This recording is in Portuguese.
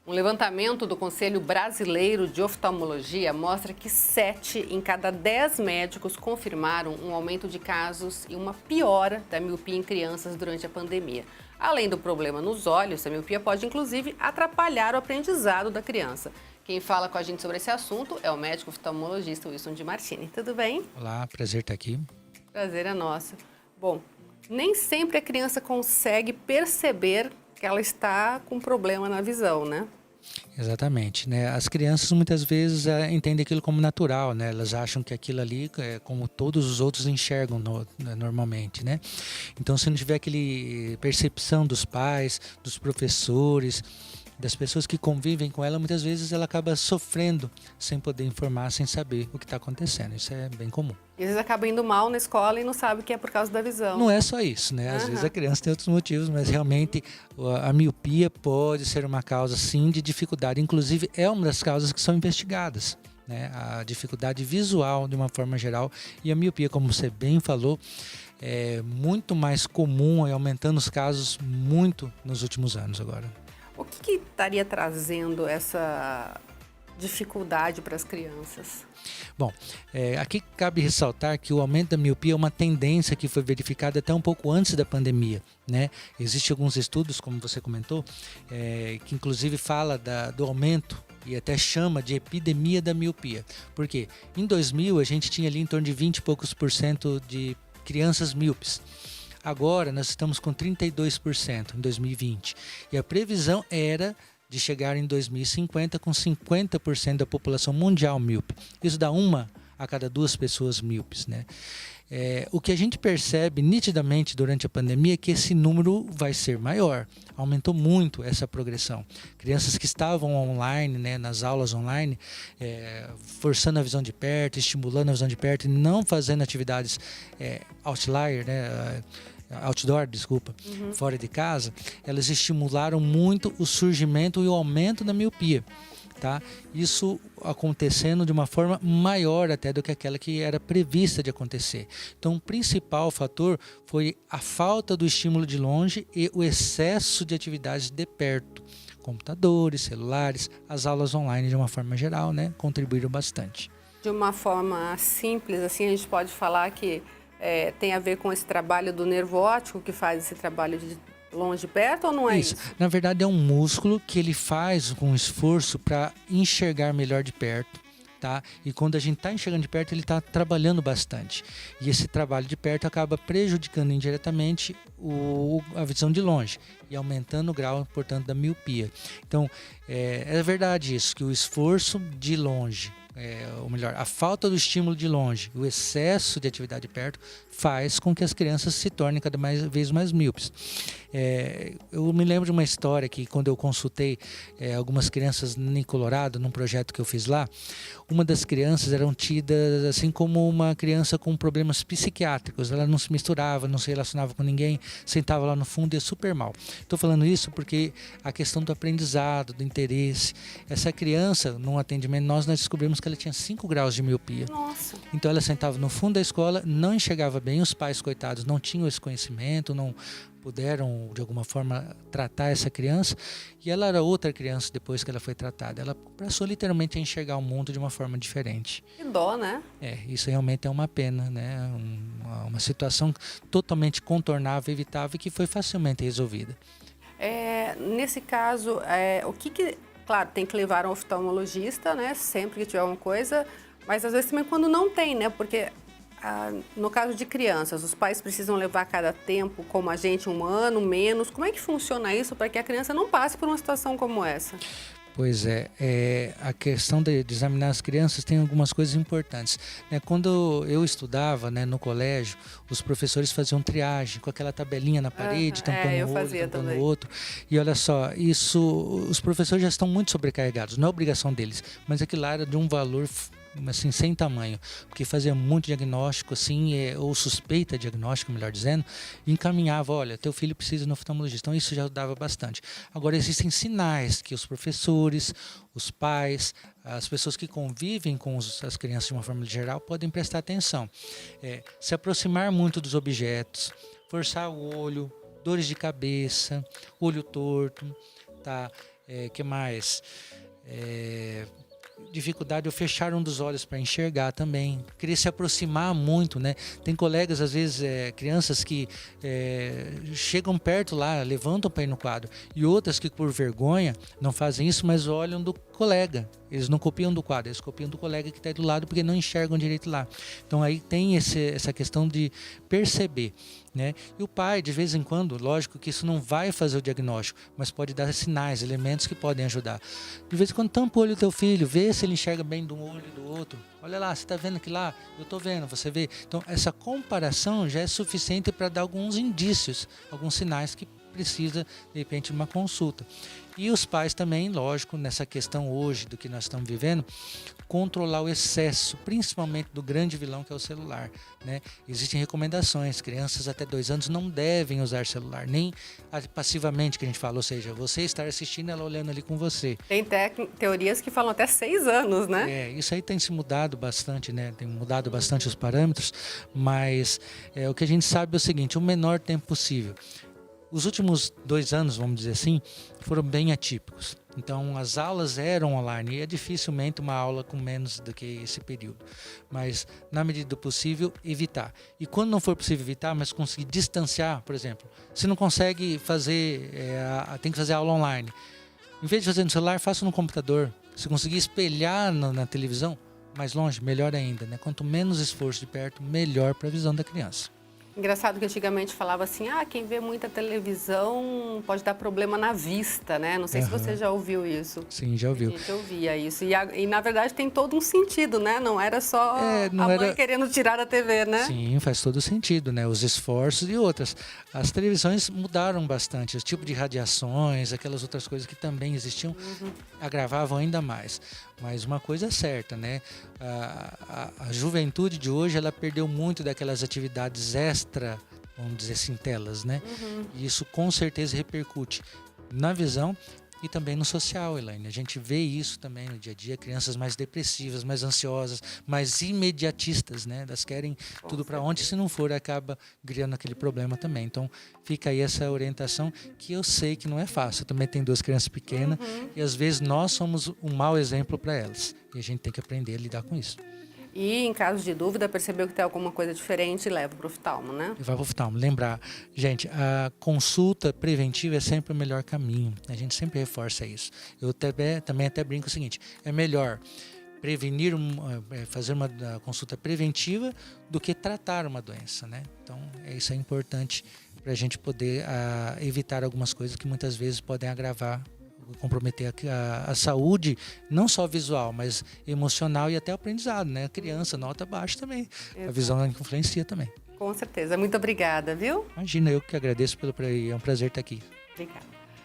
Um levantamento do Conselho Brasileiro de Oftalmologia mostra que 7 em cada 10 médicos confirmaram um aumento de casos e uma piora da miopia em crianças durante a pandemia. Além do problema nos olhos, a miopia pode inclusive atrapalhar o aprendizado da criança. Quem fala com a gente sobre esse assunto é o médico oftalmologista Wilson Di Martini. Tudo bem? Olá, prazer estar aqui. Prazer é nosso. Bom, nem sempre a criança consegue perceber que ela está com problema na visão, né? Exatamente, né? As crianças muitas vezes entendem aquilo como natural, né? Elas acham que aquilo ali é como todos os outros enxergam normalmente, né? Então, se não tiver aquele percepção dos pais, dos professores, das pessoas que convivem com ela, muitas vezes ela acaba sofrendo sem poder informar, sem saber o que está acontecendo. Isso é bem comum. E às vezes acaba indo mal na escola e não sabe que é por causa da visão. Não é só isso, né? Às vezes a criança tem outros motivos, mas realmente a miopia pode ser uma causa, sim, de dificuldade. Inclusive, é uma das causas que são investigadas, né? A dificuldade visual, de uma forma geral, e a miopia, como você bem falou, é muito mais comum e aumentando os casos muito nos últimos anos agora. O que estaria trazendo essa dificuldade para as crianças? Bom, aqui cabe ressaltar que o aumento da miopia é uma tendência que foi verificada até um pouco antes da pandemia, né? Existem alguns estudos, como você comentou, que inclusive fala do aumento e até chama de epidemia da miopia. Por quê? Em 2000 a gente tinha ali em torno de 20 e poucos % de crianças míopes. Agora nós estamos com 32% em 2020 e a previsão era de chegar em 2050 com 50% da população mundial míope. Isso dá 1 a cada 2 pessoas míopes, né? O que a gente percebe nitidamente durante a pandemia é que esse número vai ser maior. Aumentou muito essa progressão. Crianças que estavam online, né, nas aulas online, forçando a visão de perto, estimulando a visão de perto e não fazendo atividades outlier, né, outdoor, fora de casa, elas estimularam muito o surgimento e o aumento da miopia, tá? Isso acontecendo de uma forma maior até do que aquela que era prevista de acontecer. Então, o principal fator foi a falta do estímulo de longe e o excesso de atividades de perto. Computadores, celulares, as aulas online de uma forma geral, né, contribuíram bastante. De uma forma simples, assim, a gente pode falar que tem a ver com esse trabalho do nervo óptico, que faz esse trabalho de longe e perto, ou não é isso? Na verdade, é um músculo que ele faz com esforço para enxergar melhor de perto, tá? E quando a gente está enxergando de perto, ele está trabalhando bastante. E esse trabalho de perto acaba prejudicando indiretamente a visão de longe e aumentando o grau, portanto, da miopia. Então, é verdade isso, que o esforço de longe, ou melhor, a falta do estímulo de longe, o excesso de atividade perto faz com que as crianças se tornem cada vez mais míopes. Eu me lembro de uma história que quando eu consultei algumas crianças em Colorado, num projeto que eu fiz lá, uma das crianças eram tidas assim como uma criança com problemas psiquiátricos. Ela não se misturava, não se relacionava com ninguém, sentava lá no fundo e ia super mal. Estou falando isso porque a questão do aprendizado, do interesse, essa criança, num atendimento nós descobrimos que ela tinha 5 graus de miopia. Nossa. Então ela sentava no fundo da escola, não enxergava bem, os pais, coitados, não tinham esse conhecimento, não puderam de alguma forma tratar essa criança, e ela era outra criança depois que ela foi tratada. Ela passou literalmente a enxergar o mundo de uma forma diferente. Que dó, né? Isso realmente é uma pena, né? Uma situação totalmente contornável, evitável e que foi facilmente resolvida. Nesse caso, claro, tem que levar um oftalmologista, né? Sempre que tiver alguma coisa, mas às vezes também quando não tem, né? Porque no caso de crianças, os pais precisam levar cada tempo, como a gente, 1 ano, menos. Como é que funciona isso para que a criança não passe por uma situação como essa? Pois a questão de examinar as crianças tem algumas coisas importantes, né? Quando eu estudava, né, no colégio, os professores faziam triagem com aquela tabelinha na parede, tampando um olho, tampando o outro. E olha só, os professores já estão muito sobrecarregados, não é obrigação deles, mas aquilo lá era de um valor assim, sem tamanho, porque fazia muito diagnóstico, assim, ou suspeita diagnóstico, melhor dizendo, e encaminhava, olha, teu filho precisa ir no oftalmologista. Então isso já ajudava bastante. Agora existem sinais que os professores, os pais, as pessoas que convivem com as crianças de uma forma geral podem prestar atenção. Se aproximar muito dos objetos, forçar o olho, dores de cabeça, olho torto, tá? Que mais? Dificuldade ou fechar um dos olhos para enxergar também, querer se aproximar muito, né? Tem colegas, às vezes, crianças que chegam perto lá, levantam para ir no quadro, e outras que por vergonha não fazem isso, mas olham do colega. Eles não copiam do quadro, eles copiam do colega que está aí do lado porque não enxergam direito lá. Então aí tem essa questão de perceber, né? E o pai, de vez em quando, lógico que isso não vai fazer o diagnóstico, mas pode dar sinais, elementos que podem ajudar. De vez em quando tampa o olho do teu filho, vê se ele enxerga bem de um olho e do outro. Olha lá, você está vendo que lá? Eu estou vendo, você vê. Então essa comparação já é suficiente para dar alguns indícios, alguns sinais que precisa, de repente, de uma consulta. E os pais também, lógico, nessa questão hoje do que nós estamos vivendo, controlar o excesso, principalmente do grande vilão que é o celular, né? Existem recomendações, crianças até 2 anos não devem usar celular, nem passivamente que a gente fala, ou seja, você estar assistindo ela olhando ali com você. Tem teorias que falam até 6 anos, né? Isso aí tem se mudado bastante, né? Tem mudado bastante os parâmetros, mas o que a gente sabe é o seguinte, o menor tempo possível. Os últimos 2 anos, vamos dizer assim, foram bem atípicos. Então, as aulas eram online e é dificilmente uma aula com menos do que esse período. Mas, na medida do possível, evitar. E quando não for possível evitar, mas conseguir distanciar, por exemplo, se não consegue fazer, tem que fazer aula online. Em vez de fazer no celular, faça no computador. Se conseguir espelhar na televisão, mais longe, melhor ainda, né? Quanto menos esforço de perto, melhor para a visão da criança. Engraçado que antigamente falava assim, quem vê muita televisão pode dar problema na vista, né? Não sei se você já ouviu isso. Sim, já ouviu. A gente ouvia isso. E na verdade tem todo um sentido, né? Não era só a mãe querendo tirar a TV, né? Sim, faz todo sentido, né? Os esforços e outras. As televisões mudaram bastante. O tipo de radiações, aquelas outras coisas que também existiam, agravavam ainda mais. Mas uma coisa é certa, né? A juventude de hoje, ela perdeu muito daquelas atividades extra, vamos dizer assim, telas, né? E isso com certeza repercute na visão e também no social, Elaine. A gente vê isso também no dia a dia, crianças mais depressivas, mais ansiosas, mais imediatistas, né? Elas querem tudo para ontem, se não for, acaba criando aquele problema também. Então, fica aí essa orientação que eu sei que não é fácil. Eu também tenho 2 crianças pequenas e às vezes nós somos um mau exemplo para elas. E a gente tem que aprender a lidar com isso. E, em caso de dúvida, percebeu que tem alguma coisa diferente, leva para o oftalmo, né? Vai para o oftalmo. Lembrar, gente, a consulta preventiva é sempre o melhor caminho. A gente sempre reforça isso. Eu também até brinco o seguinte, é melhor prevenir, fazer uma consulta preventiva do que tratar uma doença, né? Então, isso é importante para a gente poder evitar algumas coisas que muitas vezes podem agravar, comprometer a saúde, não só visual, mas emocional e até o aprendizado, né? A criança, nota baixa também. Exato. A visão influencia também. Com certeza. Muito obrigada, viu? Imagina, eu que agradeço é um prazer estar aqui. Obrigada.